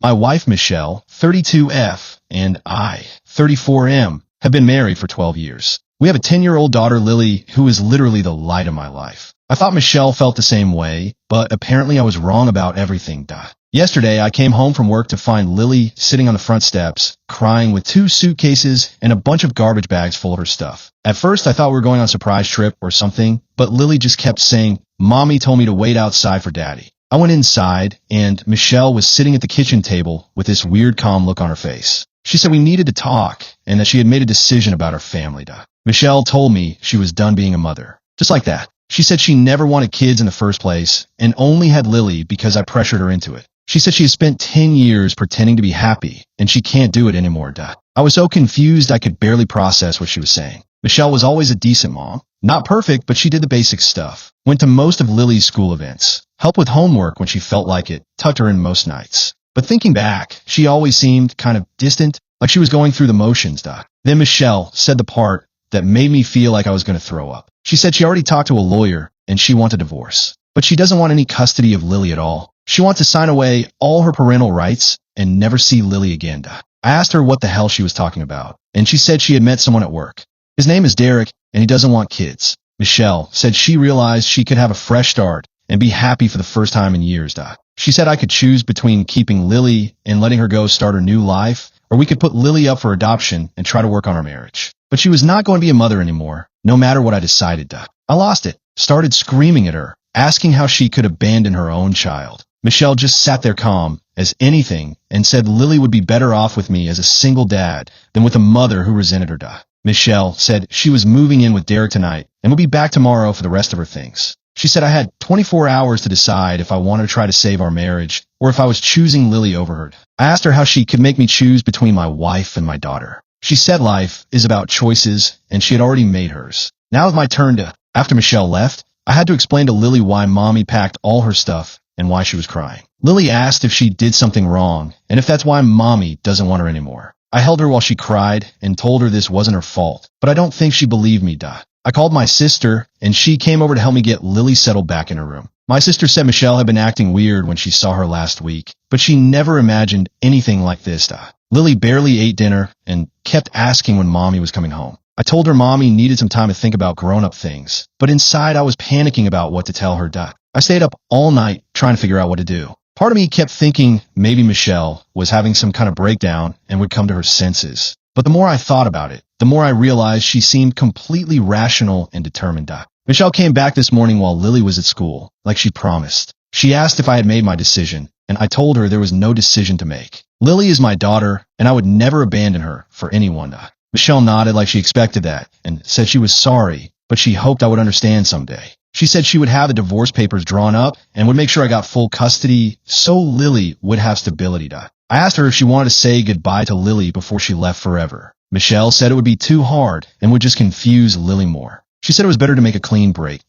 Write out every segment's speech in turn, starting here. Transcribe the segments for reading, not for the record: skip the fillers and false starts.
My wife Michelle, 32F, and I, 34M, have been married for 12 years. We have a 10-year-old daughter, Lily, who is literally the light of my life. I thought Michelle felt the same way, but apparently I was wrong about everything. Yesterday, I came home from work to find Lily sitting on the front steps, crying with 2 suitcases and a bunch of garbage bags full of her stuff. At first, I thought we were going on a surprise trip or something, but Lily just kept saying, "Mommy told me to wait outside for Daddy." I went inside, and Michelle was sitting at the kitchen table with this weird calm look on her face. She said we needed to talk, and that she had made a decision about her family. Michelle told me she was done being a mother. Just like that. She said she never wanted kids in the first place, and only had Lily because I pressured her into it. She said she has spent 10 years pretending to be happy, and she can't do it anymore. I was so confused I could barely process what she was saying. Michelle was always a decent mom. Not perfect, but she did the basic stuff. Went to most of Lily's school events. Helped with homework when she felt like it. Tucked her in most nights. But thinking back, she always seemed kind of distant, like she was going through the motions. Then Michelle said the part that made me feel like I was going to throw up. She said she already talked to a lawyer, and she wants a divorce. But she doesn't want any custody of Lily at all. She wants to sign away all her parental rights and never see Lily again. I asked her what the hell she was talking about, and she said she had met someone at work. His name is Derek, and he doesn't want kids. Michelle said she realized she could have a fresh start and be happy for the first time in years. She said I could choose between keeping Lily and letting her go start her new life, or we could put Lily up for adoption and try to work on our marriage. But she was not going to be a mother anymore, no matter what I decided. I lost it, started screaming at her, asking how she could abandon her own child. Michelle just sat there calm as anything and said Lily would be better off with me as a single dad than with a mother who resented her. Michelle said she was moving in with Derek tonight and would be back tomorrow for the rest of her things. She said I had 24 hours to decide if I wanted to try to save our marriage or if I was choosing Lily over her. I asked her how she could make me choose between my wife and my daughter. She said life is about choices, and she had already made hers. Now it was my turn to. After Michelle left, I had to explain to Lily why Mommy packed all her stuff and why she was crying. Lily asked if she did something wrong, and if that's why Mommy doesn't want her anymore. I held her while she cried and told her this wasn't her fault, but I don't think she believed me. I called my sister, and she came over to help me get Lily settled back in her room. My sister said Michelle had been acting weird when she saw her last week, but she never imagined anything like this. Lily barely ate dinner and kept asking when Mommy was coming home. I told her Mommy needed some time to think about grown-up things, but inside I was panicking about what to tell her. I stayed up all night trying to figure out what to do. Part of me kept thinking maybe Michelle was having some kind of breakdown and would come to her senses. But the more I thought about it, the more I realized she seemed completely rational and determined. Michelle came back this morning while Lily was at school, like she promised. She asked if I had made my decision, and I told her there was no decision to make. Lily is my daughter, and I would never abandon her for anyone. Michelle nodded like she expected that, and said she was sorry, but she hoped I would understand someday. She said she would have the divorce papers drawn up and would make sure I got full custody so Lily would have stability. I asked her if she wanted to say goodbye to Lily before she left forever. Michelle said it would be too hard and would just confuse Lily more. She said it was better to make a clean break.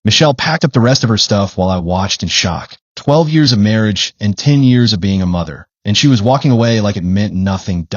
Michelle packed up the rest of her stuff while I watched in shock. 12 years of marriage and 10 years of being a mother, and she was walking away like it meant nothing.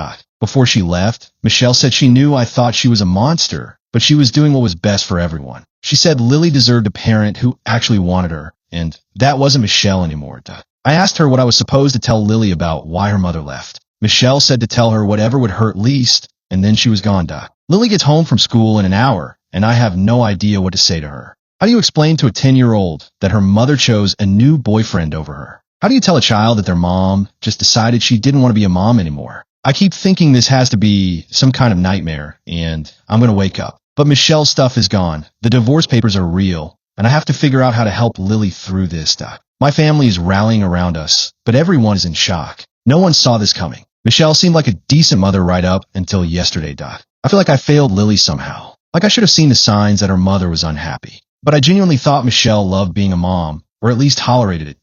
Before she left, Michelle said she knew I thought she was a monster, but she was doing what was best for everyone. She said Lily deserved a parent who actually wanted her, and that wasn't Michelle anymore. I asked her what I was supposed to tell Lily about why her mother left. Michelle said to tell her whatever would hurt least, and then she was gone. Lily gets home from school in an hour, and I have no idea what to say to her. How do you explain to a 10-year-old that her mother chose a new boyfriend over her? How do you tell a child that their mom just decided she didn't want to be a mom anymore? I keep thinking this has to be some kind of nightmare, and I'm going to wake up. But Michelle's stuff is gone. The divorce papers are real, and I have to figure out how to help Lily through this. My family is rallying around us, but everyone is in shock. No one saw this coming. Michelle seemed like a decent mother right up until yesterday. I feel like I failed Lily somehow. Like I should have seen the signs that her mother was unhappy. But I genuinely thought Michelle loved being a mom, or at least tolerated it.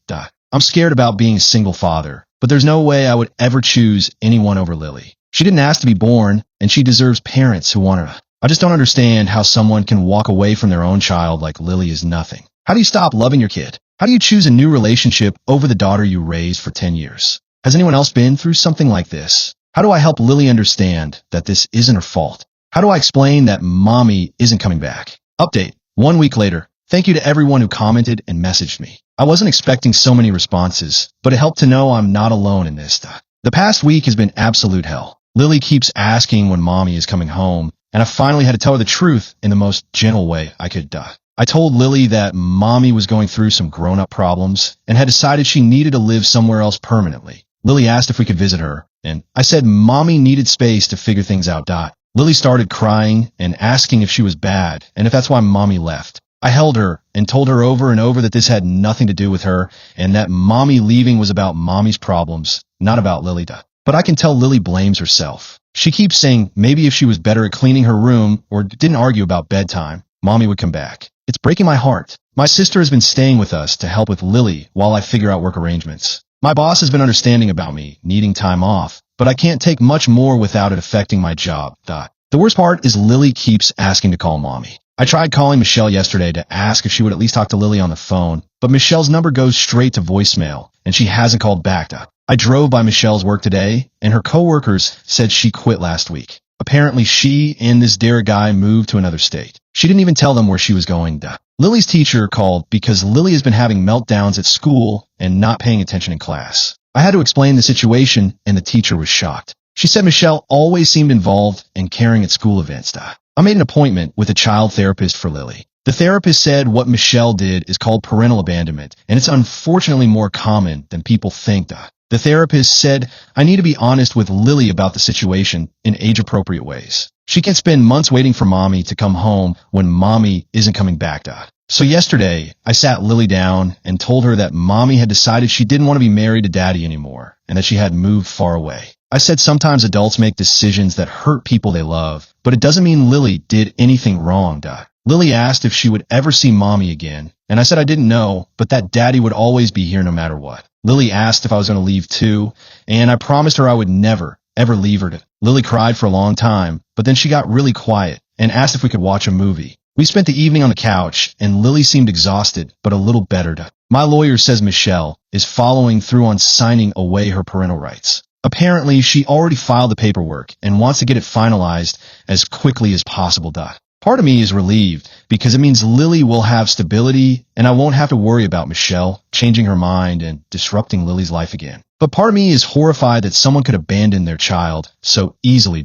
I'm scared about being a single father, but there's no way I would ever choose anyone over Lily. She didn't ask to be born, and she deserves parents who want her. I just don't understand how someone can walk away from their own child like Lily is nothing. How do you stop loving your kid? How do you choose a new relationship over the daughter you raised for 10 years? Has anyone else been through something like this? How do I help Lily understand that this isn't her fault? How do I explain that Mommy isn't coming back? Update. 1 week later. Thank you to everyone who commented and messaged me. I wasn't expecting so many responses, but it helped to know I'm not alone in this. The past week has been absolute hell. Lily keeps asking when mommy is coming home, and I finally had to tell her the truth in the most gentle way I could. I told Lily that mommy was going through some grown-up problems and had decided she needed to live somewhere else permanently. Lily asked if we could visit her, and I said mommy needed space to figure things out. Lily started crying and asking if she was bad and if that's why mommy left. I held her and told her over and over that this had nothing to do with her and that mommy leaving was about mommy's problems, not about Lily. But I can tell Lily blames herself. She keeps saying maybe if she was better at cleaning her room or didn't argue about bedtime, mommy would come back. It's breaking my heart. My sister has been staying with us to help with Lily while I figure out work arrangements. My boss has been understanding about me needing time off, but I can't take much more without it affecting my job. The worst part is Lily keeps asking to call mommy. I tried calling Michelle yesterday to ask if she would at least talk to Lily on the phone, but Michelle's number goes straight to voicemail, and she hasn't called back. I drove by Michelle's work today, and her coworkers said she quit last week. Apparently, she and this Derek guy moved to another state. She didn't even tell them where she was going. Lily's teacher called because Lily has been having meltdowns at school and not paying attention in class. I had to explain the situation, and the teacher was shocked. She said Michelle always seemed involved and caring at school events. I made an appointment with a child therapist for Lily. The therapist said what Michelle did is called parental abandonment, and it's unfortunately more common than people think. The therapist said I need to be honest with Lily about the situation in age-appropriate ways. She can't spend months waiting for mommy to come home when mommy isn't coming back. So yesterday, I sat Lily down and told her that mommy had decided she didn't want to be married to daddy anymore and that she had moved far away. I said sometimes adults make decisions that hurt people they love, but it doesn't mean Lily did anything wrong. Lily asked if she would ever see mommy again, and I said I didn't know, but that daddy would always be here no matter what. Lily asked if I was going to leave too, and I promised her I would never, ever leave her. Lily cried for a long time, but then she got really quiet and asked if we could watch a movie. We spent the evening on the couch, and Lily seemed exhausted, but a little better. My lawyer says Michelle is following through on signing away her parental rights. Apparently, she already filed the paperwork and wants to get it finalized as quickly as possible. Part of me is relieved because it means Lily will have stability and I won't have to worry about Michelle changing her mind and disrupting Lily's life again. But part of me is horrified that someone could abandon their child so easily.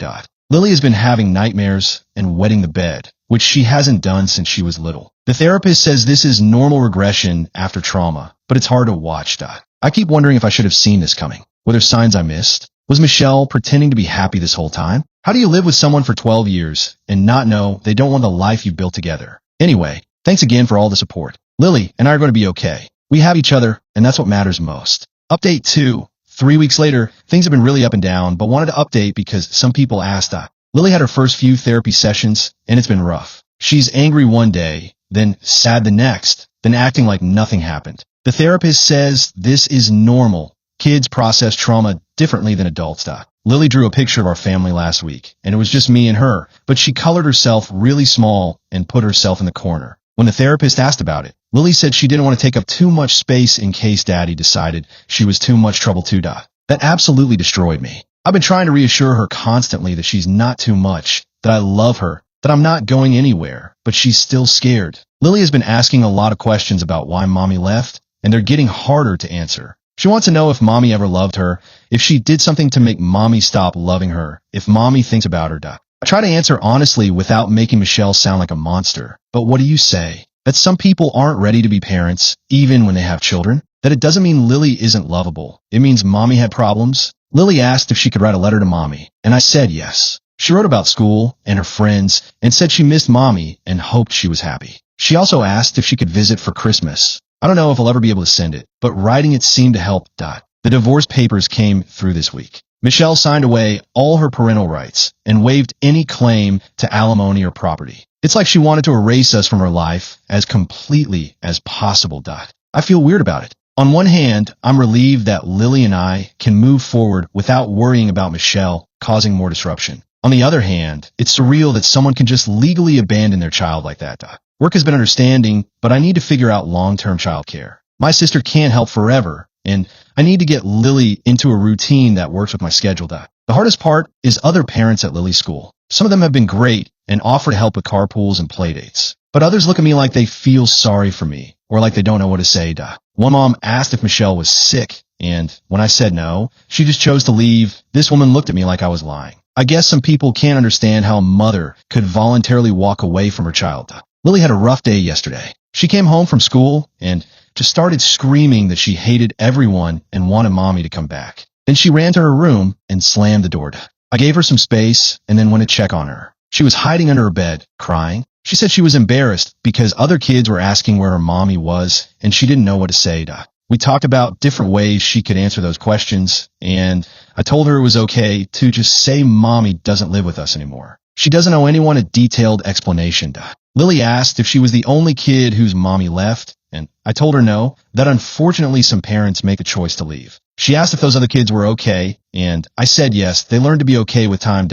Lily has been having nightmares and wetting the bed, which she hasn't done since she was little. The therapist says this is normal regression after trauma, but it's hard to watch. I keep wondering if I should have seen this coming. Were there signs I missed? Was Michelle pretending to be happy this whole time? How do you live with someone for 12 years and not know they don't want the life you built together? Anyway, thanks again for all the support. Lily and I are going to be okay. We have each other, and that's what matters most. Update 2. 3 weeks later, things have been really up and down, but wanted to update because some people asked. Lily had her first few therapy sessions, and it's been rough. She's angry one day, then sad the next, then acting like nothing happened. The therapist says this is normal. Kids process trauma differently than adults. Lily drew a picture of our family last week, and it was just me and her, but she colored herself really small and put herself in the corner. When the therapist asked about it, Lily said she didn't want to take up too much space in case daddy decided she was too much trouble too. That absolutely destroyed me. I've been trying to reassure her constantly that she's not too much, that I love her, that I'm not going anywhere, but she's still scared. Lily has been asking a lot of questions about why mommy left, and they're getting harder to answer. She wants to know if mommy ever loved her, if she did something to make mommy stop loving her, if mommy thinks about her. I try to answer honestly without making Michelle sound like a monster. But what do you say? That some people aren't ready to be parents, even when they have children? That it doesn't mean Lily isn't lovable. It means mommy had problems? Lily asked if she could write a letter to mommy, and I said yes. She wrote about school and her friends and said she missed mommy and hoped she was happy. She also asked if she could visit for Christmas. I don't know if I'll ever be able to send it, but writing it seemed to help. The divorce papers came through this week. Michelle signed away all her parental rights and waived any claim to alimony or property. It's like she wanted to erase us from her life as completely as possible. I feel weird about it. On one hand, I'm relieved that Lily and I can move forward without worrying about Michelle causing more disruption. On the other hand, it's surreal that someone can just legally abandon their child like that. Work has been understanding, but I need to figure out long-term childcare. My sister can't help forever, and I need to get Lily into a routine that works with my schedule. The hardest part is other parents at Lily's school. Some of them have been great and offer to help with carpools and playdates, but others look at me like they feel sorry for me or like they don't know what to say. One mom asked if Michelle was sick, and when I said no, she just chose to leave. This woman looked at me like I was lying. I guess some people can't understand how a mother could voluntarily walk away from her child. Lily had a rough day yesterday. She came home from school and just started screaming that she hated everyone and wanted mommy to come back. Then she ran to her room and slammed the door. I gave her some space and then went to check on her. She was hiding under her bed, crying. She said she was embarrassed because other kids were asking where her mommy was and she didn't know what to say. We talked about different ways she could answer those questions, and I told her it was okay to just say mommy doesn't live with us anymore. She doesn't owe anyone a detailed explanation. Lily asked if she was the only kid whose mommy left, and I told her no, that unfortunately some parents make a choice to leave. She asked if those other kids were okay, and I said yes, they learned to be okay with time.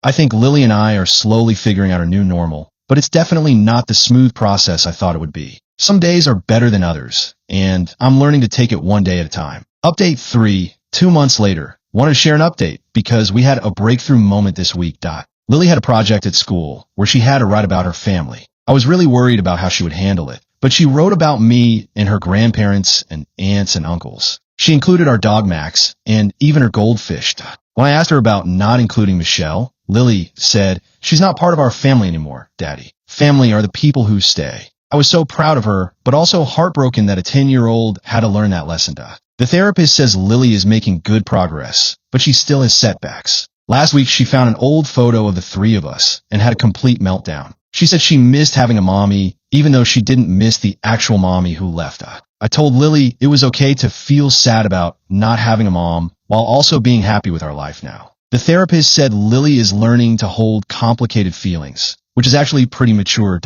I think Lily and I are slowly figuring out our new normal, but it's definitely not the smooth process I thought it would be. Some days are better than others, and I'm learning to take it one day at a time. Update 3, 2 months later. Wanted to share an update because we had a breakthrough moment this week. Lily had a project at school where she had to write about her family. I was really worried about how she would handle it, but she wrote about me and her grandparents and aunts and uncles. She included our dog Max and even her goldfish. When I asked her about not including Michelle, Lily said, "She's not part of our family anymore, Daddy. Family are the people who stay." I was so proud of her, but also heartbroken that a 10-year-old had to learn that lesson. The therapist says Lily is making good progress, but she still has setbacks. Last week, she found an old photo of the three of us and had a complete meltdown. She said she missed having a mommy, even though she didn't miss the actual mommy who left her. I told Lily it was okay to feel sad about not having a mom while also being happy with our life now. The therapist said Lily is learning to hold complicated feelings, which is actually pretty mature.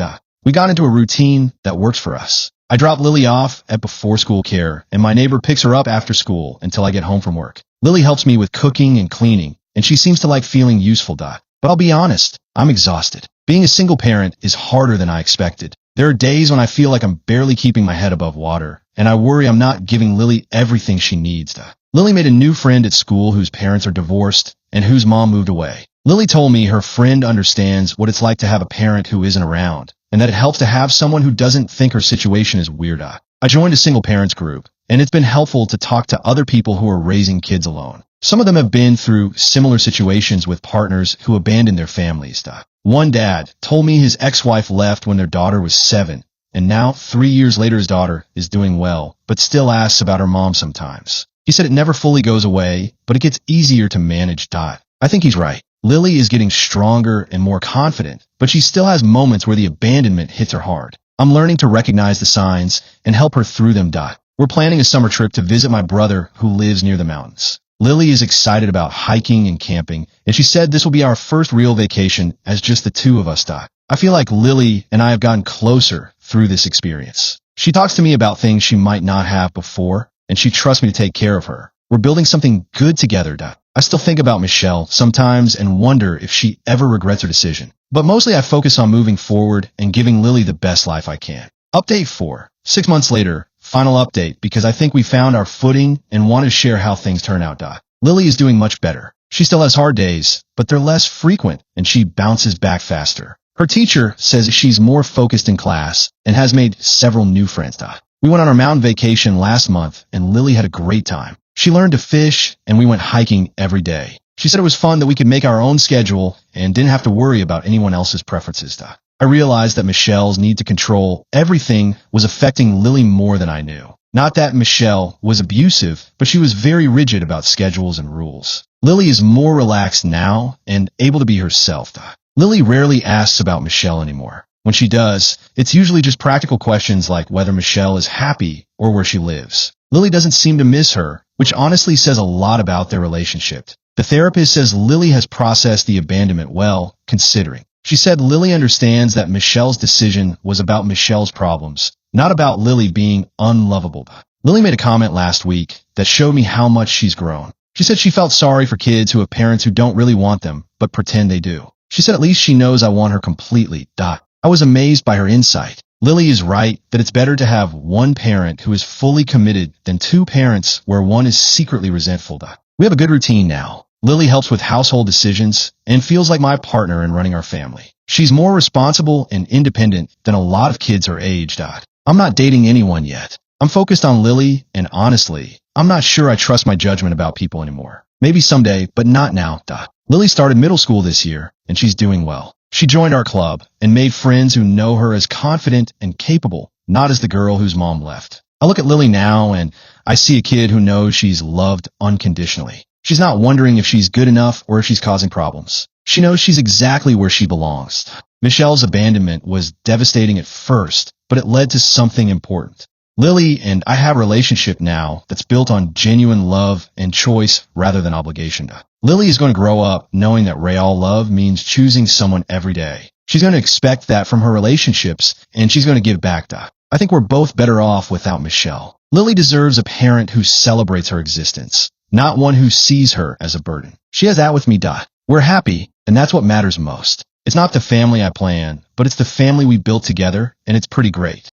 We got into a routine that works for us. I drop Lily off at before school care, and my neighbor picks her up after school until I get home from work. Lily helps me with cooking and cleaning, and she seems to like feeling useful. But I'll be honest, I'm exhausted. Being a single parent is harder than I expected. There are days when I feel like I'm barely keeping my head above water, and I worry I'm not giving Lily everything she needs. Lily made a new friend at school whose parents are divorced and whose mom moved away. Lily told me her friend understands what it's like to have a parent who isn't around, and that it helps to have someone who doesn't think her situation is weird. I joined a single parents group, and it's been helpful to talk to other people who are raising kids alone. Some of them have been through similar situations with partners who abandoned their families. One dad told me his ex-wife left when their daughter was 7, and now 3 years later his daughter is doing well, but still asks about her mom sometimes. He said it never fully goes away, but it gets easier to manage. I think he's right. Lily is getting stronger and more confident, but she still has moments where the abandonment hits her hard. I'm learning to recognize the signs and help her through them. We're planning a summer trip to visit my brother who lives near the mountains. Lily is excited about hiking and camping, and she said this will be our first real vacation as just the two of us. I feel like Lily and I have gotten closer through this experience. She talks to me about things she might not have before, and she trusts me to take care of her. We're building something good together. I still think about Michelle sometimes and wonder if she ever regrets her decision. But mostly I focus on moving forward and giving Lily the best life I can. Update 4. 6 months later, final update because I think we found our footing and want to share how things turn out. Lily is doing much better. She still has hard days, but they're less frequent and she bounces back faster. Her teacher says she's more focused in class and has made several new friends. We went on our mountain vacation last month and Lily had a great time. She learned to fish, and we went hiking every day. She said it was fun that we could make our own schedule and didn't have to worry about anyone else's preferences. I realized that Michelle's need to control everything was affecting Lily more than I knew. Not that Michelle was abusive, but she was very rigid about schedules and rules. Lily is more relaxed now and able to be herself. Lily rarely asks about Michelle anymore. When she does, it's usually just practical questions like whether Michelle is happy or where she lives. Lily doesn't seem to miss her, which honestly says a lot about their relationship. The therapist says Lily has processed the abandonment well, considering. She said Lily understands that Michelle's decision was about Michelle's problems, not about Lily being unlovable. Lily made a comment last week that showed me how much she's grown. She said she felt sorry for kids who have parents who don't really want them, but pretend they do. She said at least she knows I want her completely. I was amazed by her insight. Lily is right that it's better to have one parent who is fully committed than two parents where one is secretly resentful. We have a good routine now. Lily helps with household decisions and feels like my partner in running our family. She's more responsible and independent than a lot of kids her age. I'm not dating anyone yet, I'm focused on Lily, and honestly, I'm not sure I trust my judgment about people anymore. Maybe someday, but not now. Lily started middle school this year, and she's doing well. She joined our club and made friends who know her as confident and capable, not as the girl whose mom left. I look at Lily now, and I see a kid who knows she's loved unconditionally. She's not wondering if she's good enough or if she's causing problems. She knows she's exactly where she belongs. Michelle's abandonment was devastating at first, but it led to something important. Lily and I have a relationship now that's built on genuine love and choice rather than obligation. Lily is going to grow up knowing that real love means choosing someone every day. She's going to expect that from her relationships, and she's going to give back. I think we're both better off without Michelle. Lily deserves a parent who celebrates her existence, not one who sees her as a burden. She has that with me. We're happy, and that's what matters most. It's not the family I plan, but it's the family we built together, and it's pretty great.